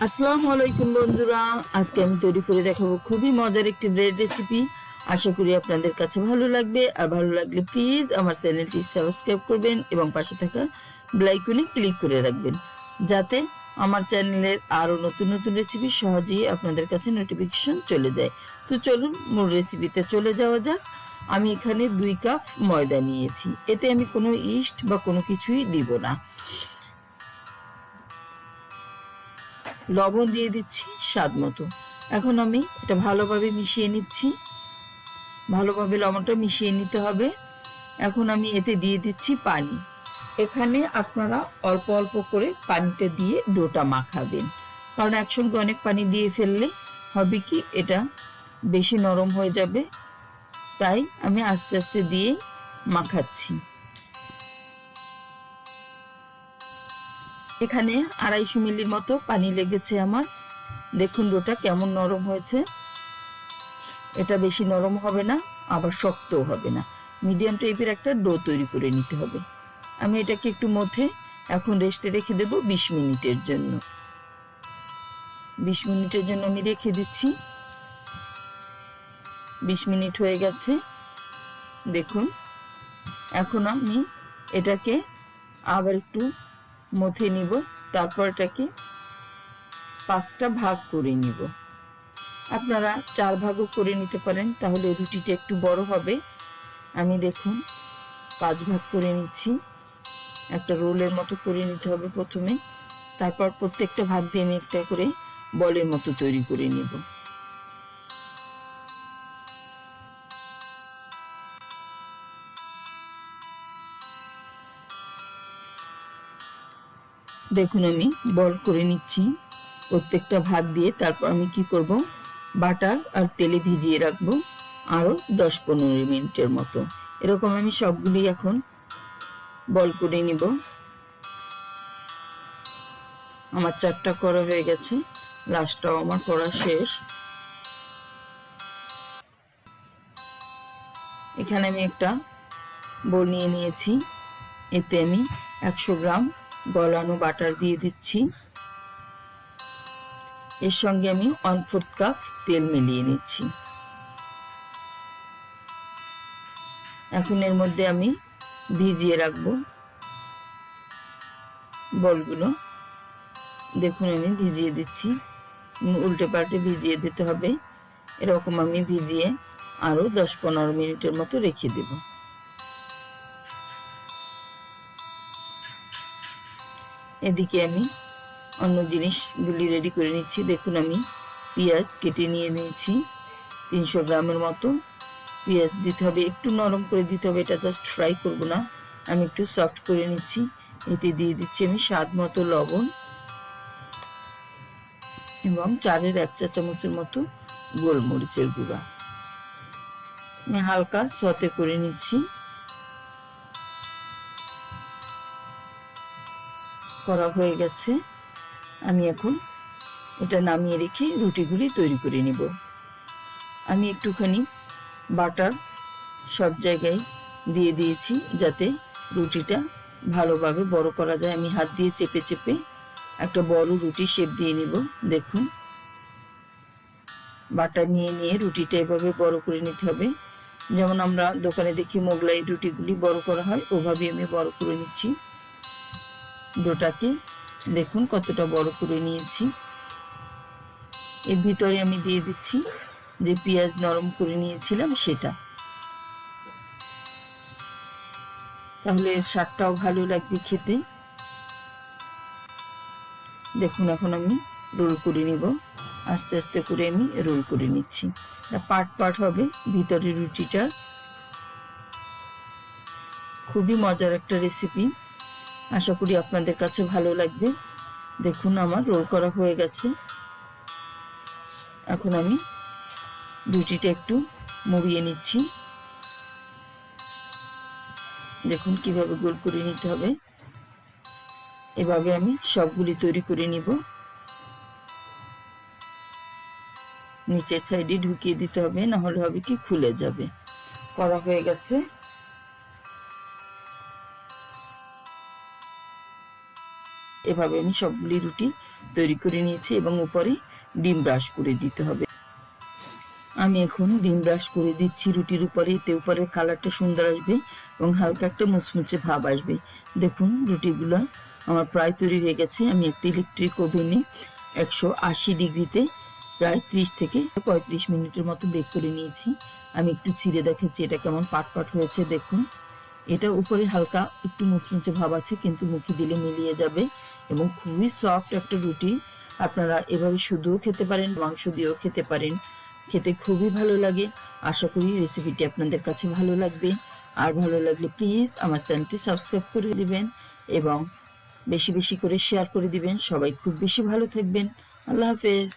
আসসালামু আলাইকুম বন্ধুরা, আজকে আমি তৈরি করে দেখাবো খুবই মজার একটি ব্রেড রেসিপি। আশা করি আপনাদের কাছে ভালো লাগবে। আর ভালো লাগলে প্লিজ আমার চ্যানেলটি সাবস্ক্রাইব করবেন এবং পাশে থাকা বেল আইকনে ক্লিক করে রাখবেন, যাতে আমার চ্যানেলের আরও নতুন নতুন রেসিপি সহজেই আপনাদের কাছে নোটিফিকেশন চলে যায়। তো চলুন মূল রেসিপিতে চলে যাওয়া যাক। আমি এখানে 2 কাপ ময়দা নিয়েছি। এতে আমি কোনো ইস্ট বা কোনো কিছুই দিব না। লবণ দিয়ে দিচ্ছি স্বাদ মতো। এখন আমি এটা ভালোভাবে মিশিয়ে নিচ্ছি। ভালোভাবে লবণটা মিশিয়ে নিতে হবে। এখন আমি এতে দিয়ে দিচ্ছি পানি। এখানে আপনারা অল্প অল্প করে পানিটা দিয়ে ডোটা মাখাবেন, কারণ একসঙ্গে অনেক পানি দিয়ে ফেললে হবে কি এটা বেশি নরম হয়ে যাবে। তাই আমি আস্তে আস্তে দিয়ে মাখাচ্ছি। এখানে 250 মিলির মতো পানি লেগেছে আমার। দেখুন ডোটা কেমন নরম হয়েছে। এটা বেশি নরম হবে না, আবার শক্তও হবে না। মিডিয়াম টাইপের একটা ডো তৈরি করে নিতে হবে। আমি এটাকে একটু মধ্যে এখন রেস্টে রেখে দেব 20 মিনিটের জন্য। 20 মিনিটের জন্য আমি রেখে দিচ্ছি। 20 মিনিট হয়ে গেছে। দেখুন এখন আমি এটাকে আবার একটু মথে নিব। তারপর এটাকে 5টা ভাগ করে নিব। আপনারা 4 ভাগও করে নিতে পারেন, তাহলে রুটিটা একটু বড় হবে। আমি দেখুন 5 ভাগ করে নিচ্ছি। একটা রোলের মতো করে নিতে হবে প্রথমে, তারপর প্রত্যেকটা ভাগ দিয়ে আমি একটা করে বলের মতো তৈরি করে নিব। দেখুন আমি বল করে নিচ্ছি প্রত্যেকটা ভাগ দিয়ে। তারপর আমি কি করব, বাটার আর তেলে ভিজিয়ে রাখবো আরও 10-15 মিনিটের মতো। এরকম আমি সবগুলি এখন বল করে নিব। আমার 4টা করা হয়ে গেছে, লাস্টটাও আমার করা শেষ। এখানে আমি একটা বোল নিয়ে নিয়েছি। এতে আমি 100 গ্রাম গলানো বাটার দিয়ে দিচ্ছি। এর সঙ্গে আমি 1/4 কাপ তেল মিলিয়ে নিচ্ছি। এখন এর মধ্যে আমি ভিজিয়ে রাখবো বলগুলো। দেখুন আমি ভিজিয়ে দিচ্ছি, উল্টে পাল্টে ভিজিয়ে দিতে হবে। এরকম আমি ভিজিয়ে আরও 10-15 মিনিটের মতো রেখে দেব। এদিকে আমি অন্য জিনিসগুলি রেডি করে নিচ্ছি। দেখুন আমি পেঁয়াজ কেটে নিয়ে নিয়েছি 300 গ্রামের মতো। পেঁয়াজ দিতে হবে, একটু নরম করে দিতে হবে, এটা জাস্ট ফ্রাই করব না, আমি একটু সফট করে নিচ্ছি। এতে দিয়ে দিচ্ছি আমি স্বাদ মতো লবণ এবং 4-এর 1 চা চামচের মতো গোলমরিচের গুঁড়া। আমি হালকা সতে করে নিচ্ছি। করা হয়ে গেছে। আমি এখন এটা নামিয়ে রেখে রুটিগুলি তৈরি করে নিব। আমি একটুখানি বাটার সব জায়গায় দিয়ে দিয়েছি, যাতে রুটিটা ভালোভাবে বড় করা যায়। আমি হাত দিয়ে চেপে চেপে একটা বড় রুটি শেপ দিয়ে নিব। দেখুন বাটার নিয়ে নিয়ে রুটিটা এভাবে বড় করে নিতে হবে, যেমন আমরা দোকানে দেখি মোগলাই রুটিগুলি বড় করা হয়, ওভাবে আমি বড় করে নিচ্ছি ডোটাকে। দেখুন কতটা বড় করে নিয়েছি। এর ভিতরে আমি দিয়ে দিচ্ছি যে পেঁয়াজ নরম করে নিয়েছিলাম সেটা, তাহলে এর স্বাদটাও ভালো লাগবে খেতে। দেখুন এখন আমি রোল করে নিব। আস্তে আস্তে করে আমি রোল করে নিচ্ছি। এটা পার্ট পার্ট হবে ভিতরে রুটিটা। খুবই মজার একটা রেসিপি, আশা করি আপনাদের কাছে ভালো লাগবে। দেখুন আমার রোল করা হয়ে গেছে। এখন আমি রুটিটা একটু মুড়িয়ে নিচ্ছি। দেখুন কিভাবে গোল করে নিতে হবে। এভাবে আমি সবগুলি তৈরি করে নিব। নিচের সাইডে ঢুকিয়ে দিতে হবে, না হলে হবে কি খুলে যাবে। করা হয়ে গেছে। এভাবে আমি সবগুলি রুটি তৈরি করে নিয়েছি এবং উপরে ডিম ব্রাশ করে দিতে হবে। আমি এখন ডিম ব্রাশ করে দিচ্ছি রুটির উপরে, এতে উপরের কালারটা সুন্দর আসবে এবং হালকা একটা মুচমুচে ভাব আসবে। দেখুন রুটিগুলো আমার প্রায় তৈরি হয়ে গেছে। আমি একটা ইলেকট্রিক ওভেনে 180 ডিগ্রিতে প্রায় 30 থেকে 35 মিনিটের মতো বেক করে নিয়েছি। আমি একটু ছিঁড়ে দেখাচ্ছি এটা কেমন পাট পাট হয়েছে। দেখুন এটা উপরে হালকা একটু মুচমুচে ভাব আছে, কিন্তু মুখে দিলে মিলিয়ে যাবে এবং খুবই সফট একটা রুটি। আপনারা এভাবে শুধুও খেতে পারেন, মাংস দিয়েও খেতে পারেন, খেতে খুবই ভালো লাগে। আশা করি রেসিপিটি আপনাদের কাছে ভালো লাগবে। আর ভালো লাগলে প্লিজ আমার চ্যানেলটি সাবস্ক্রাইব করে দিবেন এবং বেশি বেশি করে শেয়ার করে দিবেন। সবাই খুব বেশি ভালো থাকবেন। আল্লাহ হাফেজ।